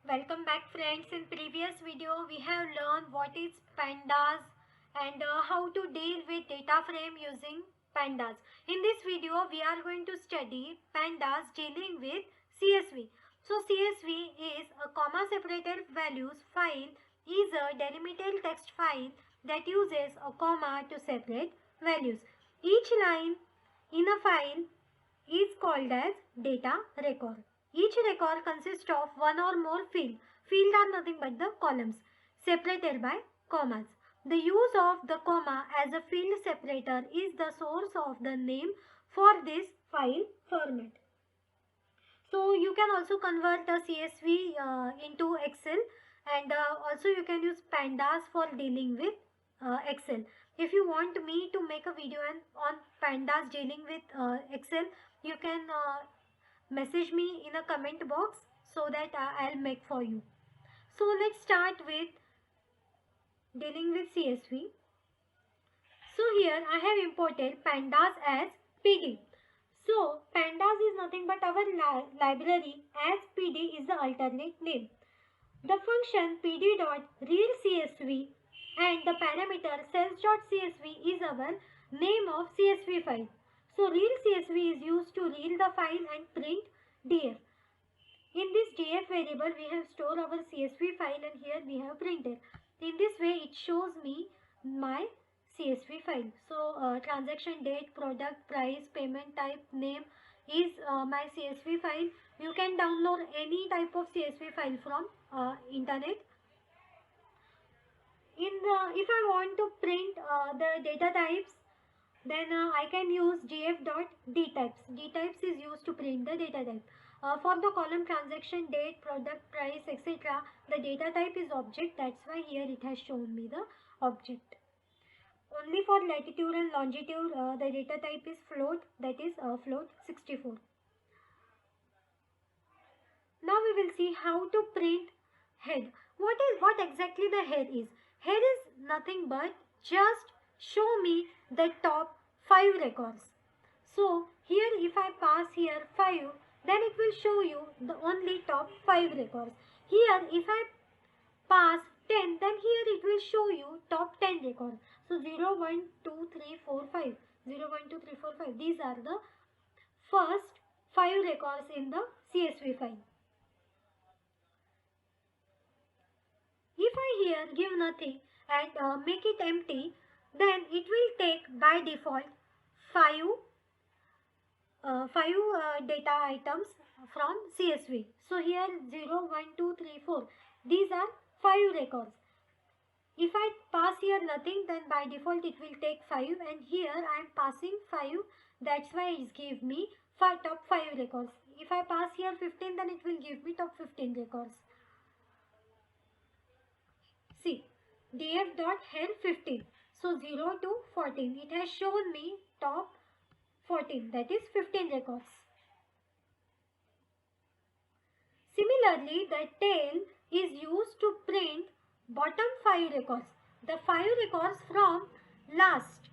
Welcome back friends. In previous video we have learned what is pandas and how to deal with data frame using pandas. In this video we are going to study pandas dealing with CSV. So CSV is a comma separated values file is a delimited text file that uses a comma to separate values. Each line in a file is called as data record. Each record consists of one or more field. Field are nothing but the columns separated by commas. The use of the comma as a field separator is the source of the name for this file format. So you can also convert the CSV into Excel, and also you can use pandas for dealing with Excel. If you want me to make a video on pandas dealing with Excel, you can message me in a comment box so that I'll make for you. So let's start with dealing with CSV. So here I have imported pandas as PD. So pandas is nothing but our library, as PD is the alternate name. The function pd.readCSV and the parameter cells.csv is our name of CSV file. So readCSV is used to read the file and print df. In this df variable we have stored our CSV file, and here we have printed. In this way it shows me my CSV file. So transaction date, product, price, payment type, name is my CSV file. You can download any type of CSV file from internet. If I want to print the data types, then I can use df.dtypes. Dtypes is used to print the data type. For the column transaction date, product, price, etc., the data type is object. That's why here it has shown me the object. Only for latitude and longitude, the data type is float, that is float 64. Now we will see how to print head. What exactly the head is? Head is nothing but just show me the top 5 records. So here if I pass here 5, then it will show you the only top 5 records. Here if I pass 10, then here it will show you top 10 records. So 0, 1, 2, 3, 4, 5. 0, 1, 2, 3, 4, 5. These are the first 5 records in the CSV file. If I here give nothing and make it empty, then it will take by default 5 data items from CSV. So here 0, 1, 2, 3, 4. These are 5 records. If I pass here nothing, then by default it will take 5, and here I am passing 5. That's why it gives me top 5 records. If I pass here 15, then it will give me top 15 records. See, df.head 15. So 0 to 14. It has shown me top 14, that is 15 records. Similarly, the tail is used to print bottom 5 records. The 5 records from last.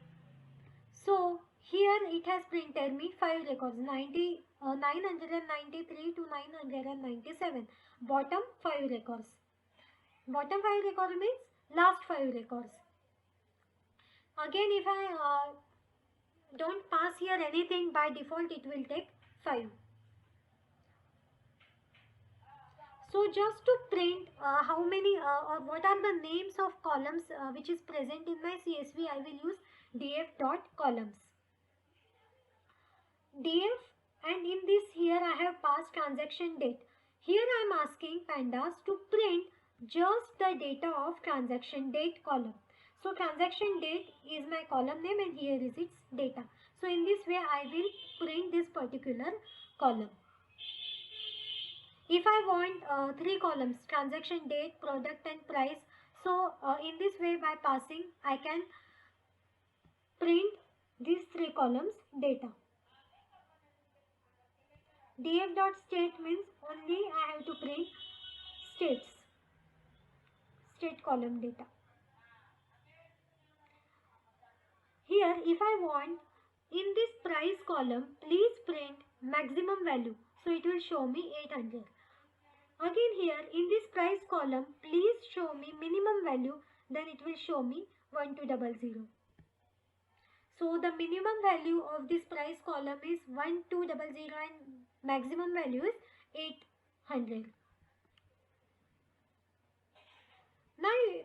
So here it has printed me 5 records, 993 to 997. Bottom 5 records. Bottom 5 record means last 5 records. Again, if I don't pass here anything, by default it will take 5. So just to print how many or what are the names of columns which is present in my CSV, I will use df.columns. df, and in this here I have passed transaction date. Here I am asking pandas to print just the data of transaction date column. So transaction date is my column name, and here is its data. So in this way I will print this particular column. If I want 3 columns, transaction date, product and price, so in this way by passing I can print these 3 columns data. df.state means only I have to print state column data. Here if I want in this price column, please print maximum value. So it will show me 800. Again here in this price column, please show me minimum value, then it will show me 1200. So the minimum value of this price column is 1200 and maximum value is 800.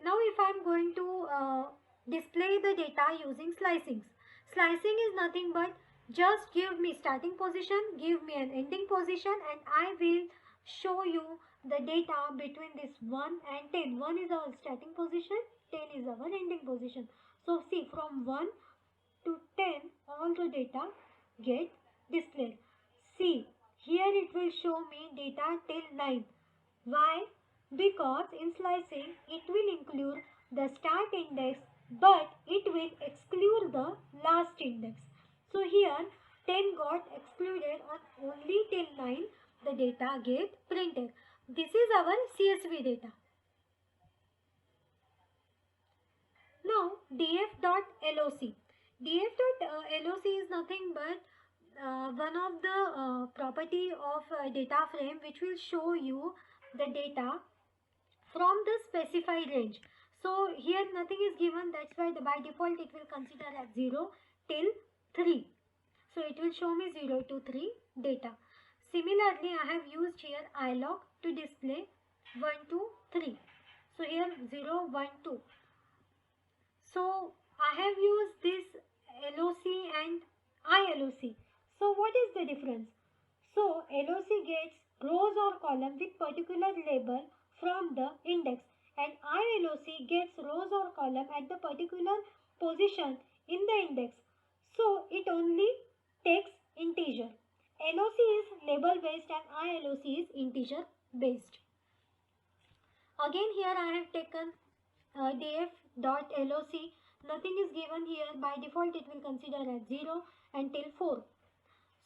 Now if I am going to display the data using slicing. Slicing is nothing but just give me starting position, give me an ending position, and I will show you the data between this 1 and 10. 1 is our starting position, 10 is our ending position. So see, from 1 to 10 all the data get displayed. See, here it will show me data till 9. Why? Because in slicing it will include the start index but it will exclude the last index. So here 10 got excluded and only till 9 the data get printed. This is our CSV data. Now df.loc. df.loc is nothing but one of the property of data frame which will show you the data from the specified range. So here nothing is given, that's why by default it will consider as 0 till 3. So it will show me 0 to 3 data. Similarly, I have used here ilog to display 1 to 3. So here 0, 1, 2. So I have used this LOC and ILOC. So what is the difference? So LOC gets rows or column with particular label from the index and ILOC gets rows or column at the particular position in the index. So it only takes integer. LOC is label based and ILOC is integer based. Again here I have taken df.loc. Nothing is given here. By default it will consider as 0 until 4.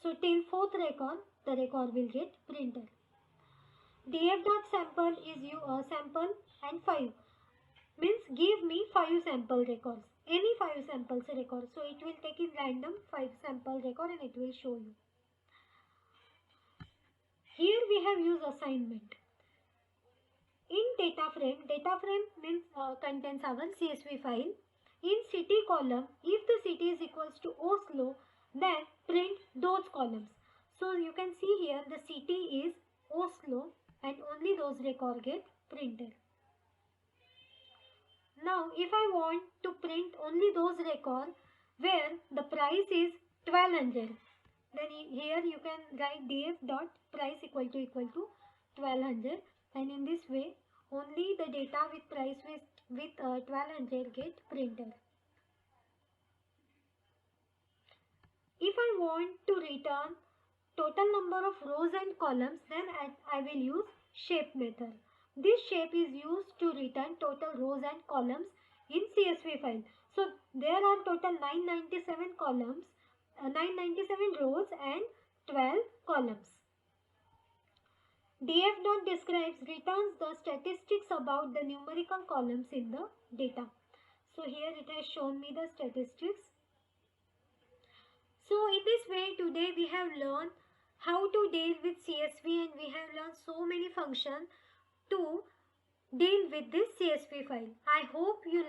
So till 4th record, the record will get printed. df.sample is sample and 5. Means give me 5 sample records. Any 5 samples records. So it will take in random 5 sample record and it will show you. Here we have used assignment. In data frame means contains our CSV file. In city column, if the city is equals to Oslo, then print those columns. So you can see here the city is Oslo and only those records get printed. Now if I want to print only those records where the price is 1200, then here you can write df.price equal to 1200, and in this way only the data with price with 1200 get printed. If I want to return total number of rows and columns, then I will use shape method. This shape is used to return total rows and columns in CSV file. So there are total 997 columns, 997 rows and 12 columns. df.describes returns the statistics about the numerical columns in the data. So here it has shown me the statistics. So in this way today we have learned how to deal with CSV and we have learned so many functions to deal with this CSV file. I hope you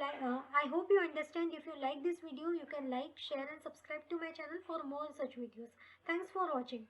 understand. If you like this video, you can like, share and subscribe to my channel for more such videos. Thanks for watching.